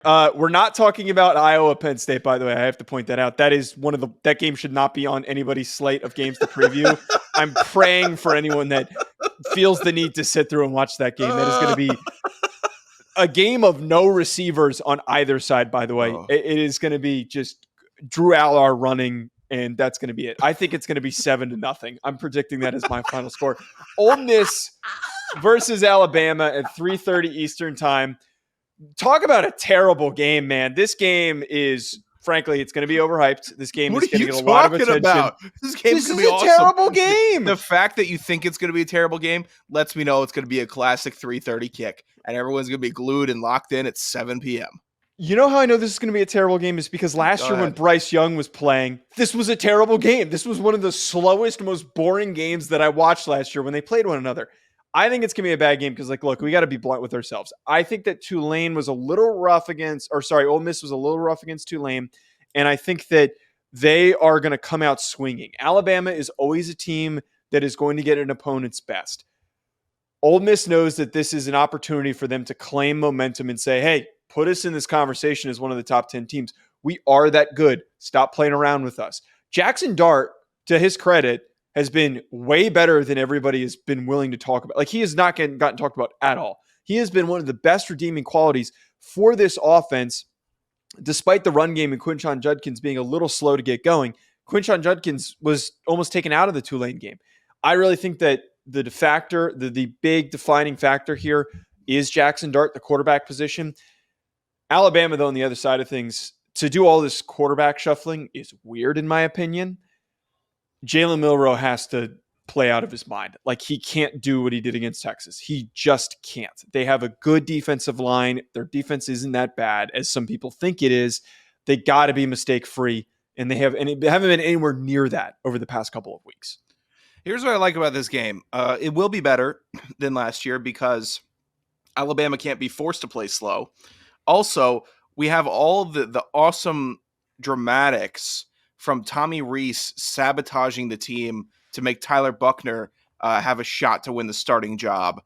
We're not talking about Iowa Penn State, by the way. I have to point that out. That is that game should not be on anybody's slate of games to preview. I'm praying for anyone that feels the need to sit through and watch that game. That is going to be a game of no receivers on either side, by the way. Oh. It is going to be just Drew Allar running, and that's going to be it. I think it's going to be 7-0. I'm predicting that as my final score. Ole Miss versus Alabama at 3:30 Eastern time. Talk about a terrible game, man. This game is, frankly, it's going to be overhyped. This game is going to get a lot of attention. About? This game is going to be awesome. This is a terrible game. The fact that you think it's going to be a terrible game lets me know it's going to be a classic 3:30 kick, and everyone's going to be glued and locked in at 7 p.m. You know how I know this is going to be a terrible game is because last year when Bryce Young was playing, this was a terrible game. This was one of the slowest, most boring games that I watched last year when they played one another. I think it's going to be a bad game because, look, we got to be blunt with ourselves. I think that Ole Miss was a little rough against Tulane, and I think that they are going to come out swinging. Alabama is always a team that is going to get an opponent's best. Ole Miss knows that this is an opportunity for them to claim momentum and say, hey, put us in this conversation as one of the top 10 teams. We are that good. Stop playing around with us. Jackson Dart, to his credit, has been way better than everybody has been willing to talk about. Like, he has not gotten talked about at all. He has been one of the best redeeming qualities for this offense, despite the run game and Quinshon Judkins being a little slow to get going. Quinshon Judkins was almost taken out of the Tulane game. I really think that the big defining factor here is Jackson Dart, the quarterback position. Alabama, though, on the other side of things, to do all this quarterback shuffling is weird, in my opinion. Jalen Milroe has to play out of his mind. Like, he can't do what he did against Texas. He just can't. They have a good defensive line. Their defense isn't that bad as some people think it is. They got to be mistake-free, and they haven't been anywhere near that over the past couple of weeks. Here's what I like about this game. It will be better than last year because Alabama can't be forced to play slow. Also, we have all the awesome dramatics from Tommy Rees sabotaging the team to make Tyler Buckner have a shot to win the starting job.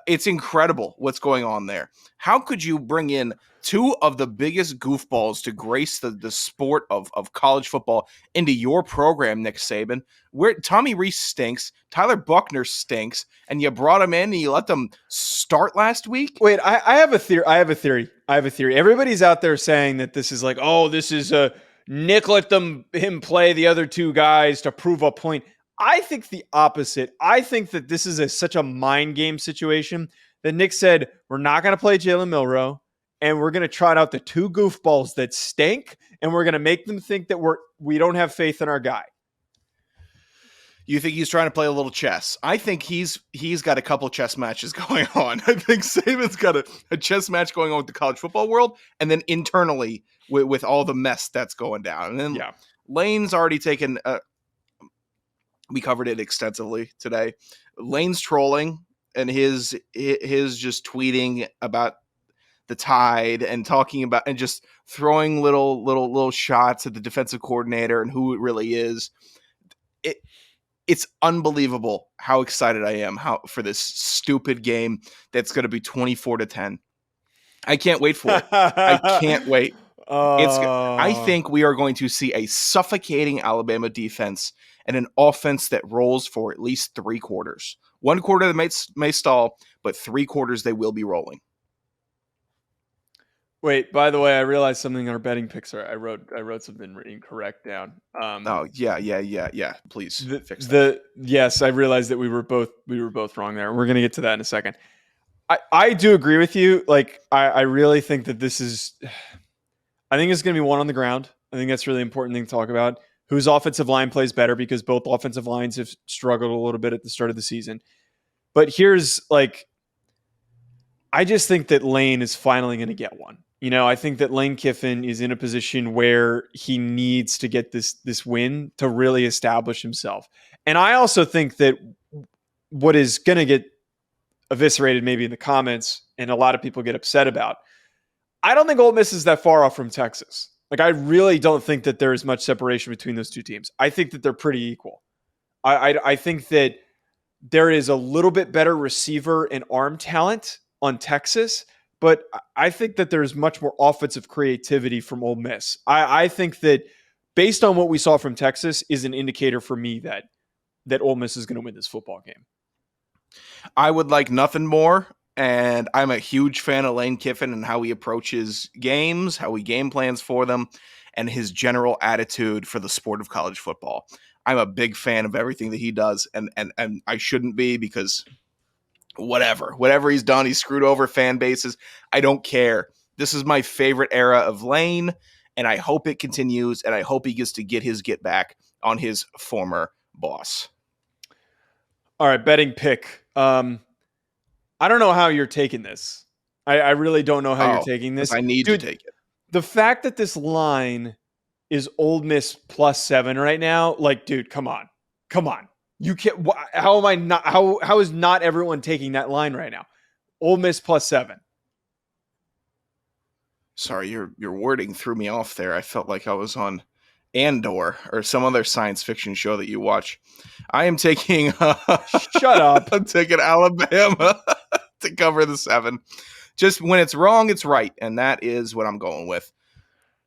It's incredible what's going on there. How could you bring in two of the biggest goofballs to grace the sport of college football into your program, Nick Saban, where Tommy Rees stinks, Tyler Buckner stinks, and you brought him in and you let them start last week? Wait, I have a theory. Everybody's out there saying that this is like, oh, this is a Nick let him play the other two guys to prove a point. I think the opposite. I think that this is such a mind game situation that Nick said, we're not going to play Jalen Milroe, and we're going to trot out the two goofballs that stink, and we're going to make them think that we don't have faith in our guy. You think he's trying to play a little chess? I think he's got a couple chess matches going on. I think Saban's got a chess match going on with the college football world, and then internally with all the mess that's going down. And then Lane's already taken we covered it extensively today. Lane's trolling and his just tweeting about the Tide and talking about and just throwing little shots at the defensive coordinator and who it really is. It's unbelievable how excited I am for this stupid game that's going to be 24-10. I can't wait for it. I can't wait. I think we are going to see a suffocating Alabama defense and an offense that rolls for at least 3 quarters. 1 quarter they may stall, but 3 quarters they will be rolling. Wait, by the way, I realized something in our betting picks. I wrote something incorrect down. Yeah. Please fix that. Yes, I realized that we were both wrong there. We're gonna get to that in a second. I do agree with you. Like, I really think that this is. I think it's gonna be one on the ground. I think that's a really important thing to talk about. Whose offensive line plays better, because both offensive lines have struggled a little bit at the start of the season. But here's I just think that Lane is finally going to get one. I think that Lane Kiffin is in a position where he needs to get this win to really establish himself. And I also think that what is going to get eviscerated maybe in the comments and a lot of people get upset about, I don't think Ole Miss is that far off from Texas. Like, I really don't think that there is much separation between those two teams. I think that they're pretty equal. I think that there is a little bit better receiver and arm talent on Texas, but I think that there's much more offensive creativity from Ole Miss. I think that based on what we saw from Texas is an indicator for me that Ole Miss is going to win this football game. I would like nothing more, and I'm a huge fan of Lane Kiffin and how he approaches games, how he game plans for them, and his general attitude for the sport of college football. I'm a big fan of everything that he does, and I shouldn't be because whatever he's done, he's screwed over fan bases. I don't care. This is my favorite era of Lane, and I hope it continues, and I hope he gets to get back on his former boss. All right, betting pick. I don't know how you're taking this. I really don't know how you're taking this. I need to take it. The fact that this line is Ole Miss +7 right now, like, dude, come on. You can't. How am I not? How is not everyone taking that line right now? Ole Miss +7. Sorry, your wording threw me off there. I felt like I was on Andor or some other science fiction show that you watch. I am taking shut up. I'm taking Alabama to cover the 7. Just when it's wrong, it's right, and that is what I'm going with.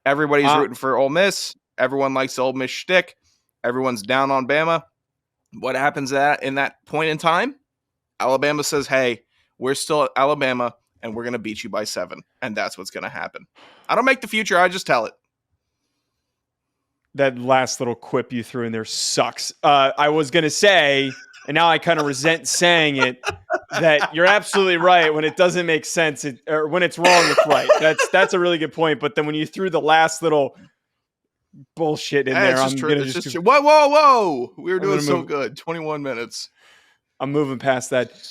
Everybody's rooting for Ole Miss. Everyone likes Ole Miss shtick. Everyone's down on Bama. What happens in that point in time? Alabama says, "Hey, we're still Alabama, and we're going to beat you by 7," and that's what's going to happen. I don't make the future; I just tell it. That last little quip you threw in there sucks. I was going to say, and now I kind of resent saying it, that you're absolutely right. When it doesn't make sense, or when it's wrong, it's right. That's a really good point. But then when you threw the last little bullshit in there, I'm going to just... Whoa. We were doing so good. 21 minutes. I'm moving past that.